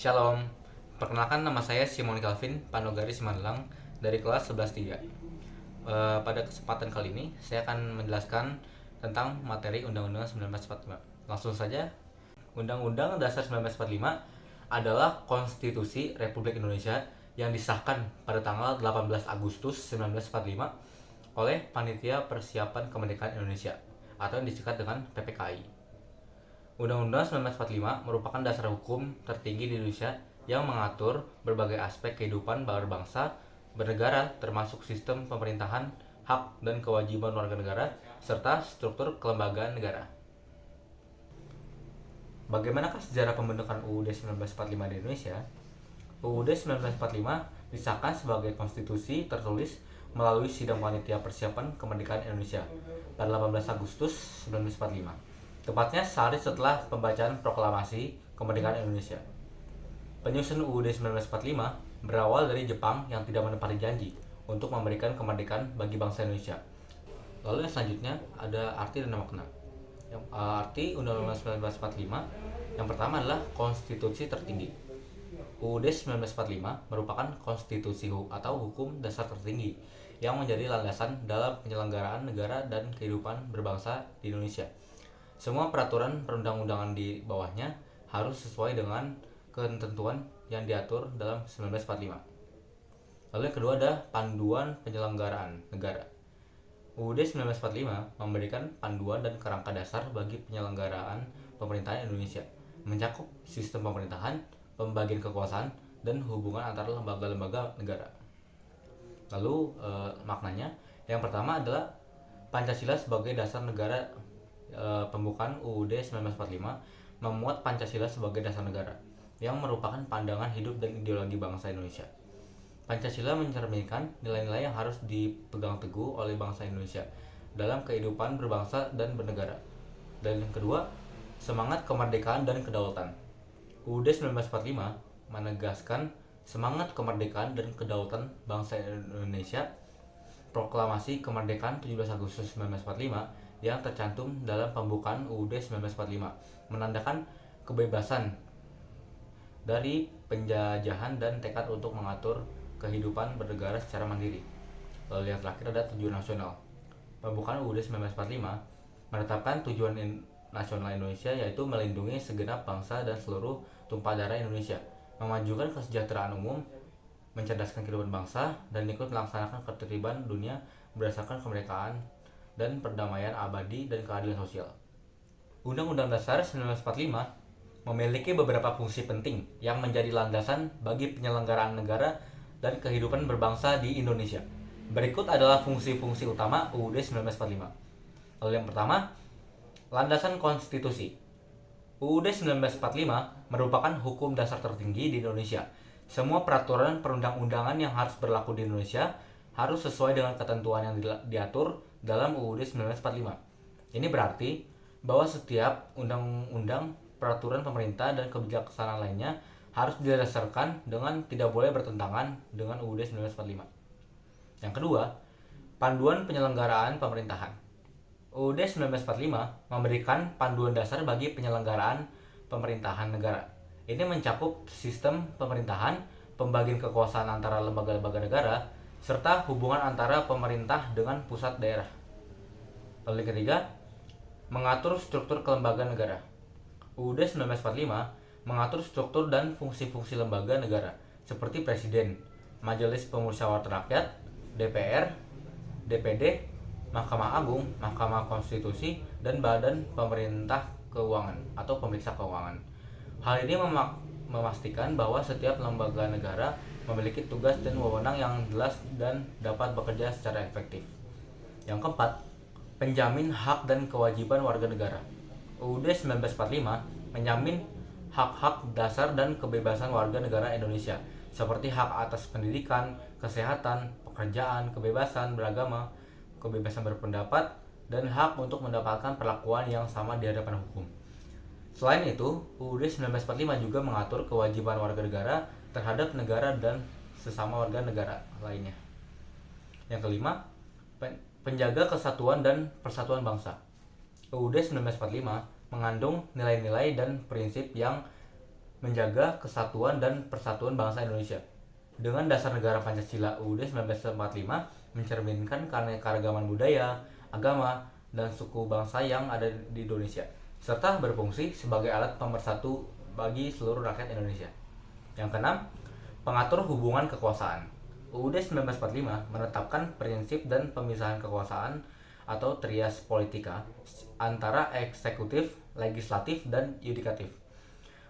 Shalom, perkenalkan nama saya Simon Calvin Panogari Simanlang dari kelas 11-3. Pada kesempatan kali ini saya akan menjelaskan tentang materi Undang-Undang 1945. Langsung saja, Undang-Undang Dasar 1945 adalah Konstitusi Republik Indonesia yang disahkan pada tanggal 18 Agustus 1945 oleh Panitia Persiapan Kemerdekaan Indonesia atau yang disingkat dengan PPKI. Undang-Undang 1945 merupakan dasar hukum tertinggi di Indonesia yang mengatur berbagai aspek kehidupan berbangsa, bernegara, termasuk sistem pemerintahan, hak dan kewajiban warga negara, serta struktur kelembagaan negara. Bagaimanakah sejarah pembentukan UUD 1945 di Indonesia? UUD 1945 disahkan sebagai konstitusi tertulis melalui Sidang Panitia Persiapan Kemerdekaan Indonesia pada 18 Agustus 1945. Tepatnya sehari setelah pembacaan Proklamasi Kemerdekaan Indonesia. Penyusun UUD 1945 berawal dari Jepang yang tidak menepati janji untuk memberikan kemerdekaan bagi bangsa Indonesia. Lalu yang selanjutnya ada arti dan makna. Arti Undang-Undang 1945 yang pertama adalah konstitusi tertinggi. UUD 1945 merupakan konstitusi atau hukum dasar tertinggi yang menjadi landasan dalam penyelenggaraan negara dan kehidupan berbangsa di Indonesia. Semua peraturan perundang-undangan di bawahnya harus sesuai dengan ketentuan yang diatur dalam 1945. Lalu yang kedua ada panduan penyelenggaraan negara. UUD 1945 memberikan panduan dan kerangka dasar bagi penyelenggaraan pemerintahan Indonesia, mencakup sistem pemerintahan, pembagian kekuasaan, dan hubungan antara lembaga-lembaga negara. Lalu maknanya, yang pertama adalah Pancasila sebagai dasar negara. Pembukaan UUD 1945 memuat Pancasila sebagai dasar negara yang merupakan pandangan hidup dan ideologi bangsa Indonesia. Pancasila mencerminkan nilai-nilai yang harus dipegang teguh oleh bangsa Indonesia dalam kehidupan berbangsa dan bernegara. Dan yang kedua, semangat kemerdekaan dan kedaulatan. UUD 1945 menegaskan semangat kemerdekaan dan kedaulatan bangsa Indonesia. Proklamasi Kemerdekaan 17 Agustus 1945 yang tercantum dalam pembukaan UUD 1945 menandakan kebebasan dari penjajahan dan tekad untuk mengatur kehidupan bernegara secara mandiri. Lalu yang terakhir ada tujuan nasional. Pembukaan UUD 1945 menetapkan tujuan nasional Indonesia yaitu melindungi segenap bangsa dan seluruh tumpah darah Indonesia, memajukan kesejahteraan umum, mencerdaskan kehidupan bangsa, dan ikut melaksanakan ketertiban dunia berdasarkan kemerdekaan dan perdamaian abadi dan keadilan sosial. Undang-Undang Dasar 1945 memiliki beberapa fungsi penting yang menjadi landasan bagi penyelenggaraan negara dan kehidupan berbangsa di Indonesia. Berikut adalah fungsi-fungsi utama UUD 1945. Lalu yang pertama, landasan konstitusi. UUD 1945 merupakan hukum dasar tertinggi di Indonesia. Semua peraturan perundang-undangan yang harus berlaku di Indonesia harus sesuai dengan ketentuan yang diatur dalam UUD 1945. Ini berarti bahwa setiap undang-undang, peraturan pemerintah, dan kebijaksanaan lainnya harus didasarkan dengan tidak boleh bertentangan dengan UUD 1945. Yang kedua, panduan penyelenggaraan pemerintahan. UUD 1945 memberikan panduan dasar bagi penyelenggaraan pemerintahan negara. Ini mencakup sistem pemerintahan, pembagian kekuasaan antara lembaga-lembaga negara, serta hubungan antara pemerintah dengan pusat daerah. Lalu yang ketiga, mengatur struktur kelembagaan negara. UUD 1945 mengatur struktur dan fungsi-fungsi lembaga negara seperti Presiden, Majelis Pemusyawaratan Rakyat, DPR, DPD, Mahkamah Agung, Mahkamah Konstitusi, dan Badan Pemerintah Keuangan atau Pemeriksa Keuangan. Hal ini memastikan bahwa setiap lembaga negara memiliki tugas dan wewenang yang jelas dan dapat bekerja secara efektif. Yang keempat, penjamin hak dan kewajiban warga negara. UUD 1945 menjamin hak-hak dasar dan kebebasan warga negara Indonesia seperti hak atas pendidikan, kesehatan, pekerjaan, kebebasan beragama, kebebasan berpendapat, dan hak untuk mendapatkan perlakuan yang sama di hadapan hukum. Selain itu, UUD 1945 juga mengatur kewajiban warga negara terhadap negara dan sesama warga negara lainnya. Yang kelima, penjaga kesatuan dan persatuan bangsa. UUD 1945 mengandung nilai-nilai dan prinsip yang menjaga kesatuan dan persatuan bangsa Indonesia. Dengan dasar negara Pancasila, UUD 1945 mencerminkan keanekaragaman budaya, agama, dan suku bangsa yang ada di Indonesia, serta berfungsi sebagai alat pemersatu bagi seluruh rakyat Indonesia. Yang keenam, pengatur hubungan kekuasaan. UUD 1945 menetapkan prinsip dan pemisahan kekuasaan atau trias politika antara eksekutif, legislatif, dan yudikatif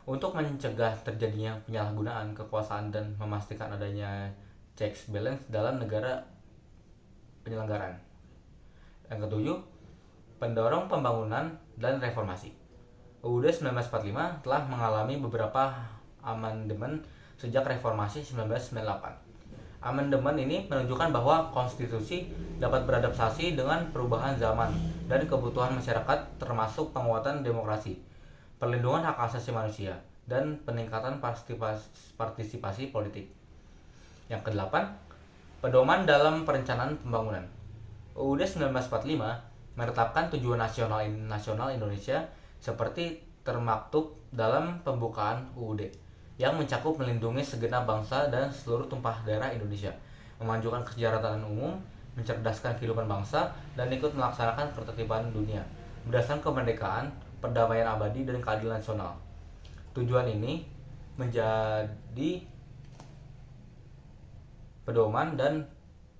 untuk mencegah terjadinya penyalahgunaan kekuasaan dan memastikan adanya checks balance dalam negara penyelenggaraan. Yang ketujuh, pendorong pembangunan dan reformasi. UUD 1945 telah mengalami beberapa amandemen sejak reformasi 1998. Amandemen ini menunjukkan bahwa konstitusi dapat beradaptasi dengan perubahan zaman dan kebutuhan masyarakat, termasuk penguatan demokrasi, perlindungan hak asasi manusia, dan peningkatan partisipasi politik. Yang kedelapan, pedoman dalam perencanaan pembangunan. UUD 1945 menetapkan tujuan nasional Indonesia seperti termaktub dalam pembukaan UUD, yang mencakup melindungi segenap bangsa dan seluruh tumpah daerah Indonesia, memajukan kesejahteraan umum, mencerdaskan kehidupan bangsa, dan ikut melaksanakan ketertiban dunia berdasarkan kemerdekaan, perdamaian abadi, dan keadilan nasional. Tujuan ini menjadi pedoman dan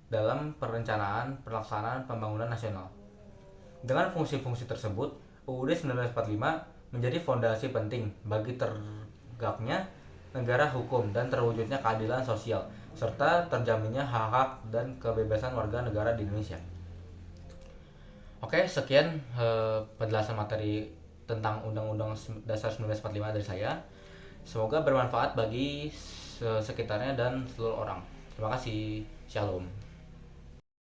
dalam perencanaan pelaksanaan pembangunan nasional. Dengan fungsi-fungsi tersebut, UUD 1945 menjadi fondasi penting bagi tegaknya negara hukum dan terwujudnya keadilan sosial, serta terjaminnya hak-hak dan kebebasan warga negara di Indonesia. Oke, sekian penjelasan materi tentang Undang-Undang Dasar 1945 dari saya. Semoga bermanfaat bagi sekitarnya dan seluruh orang. Terima kasih. Shalom.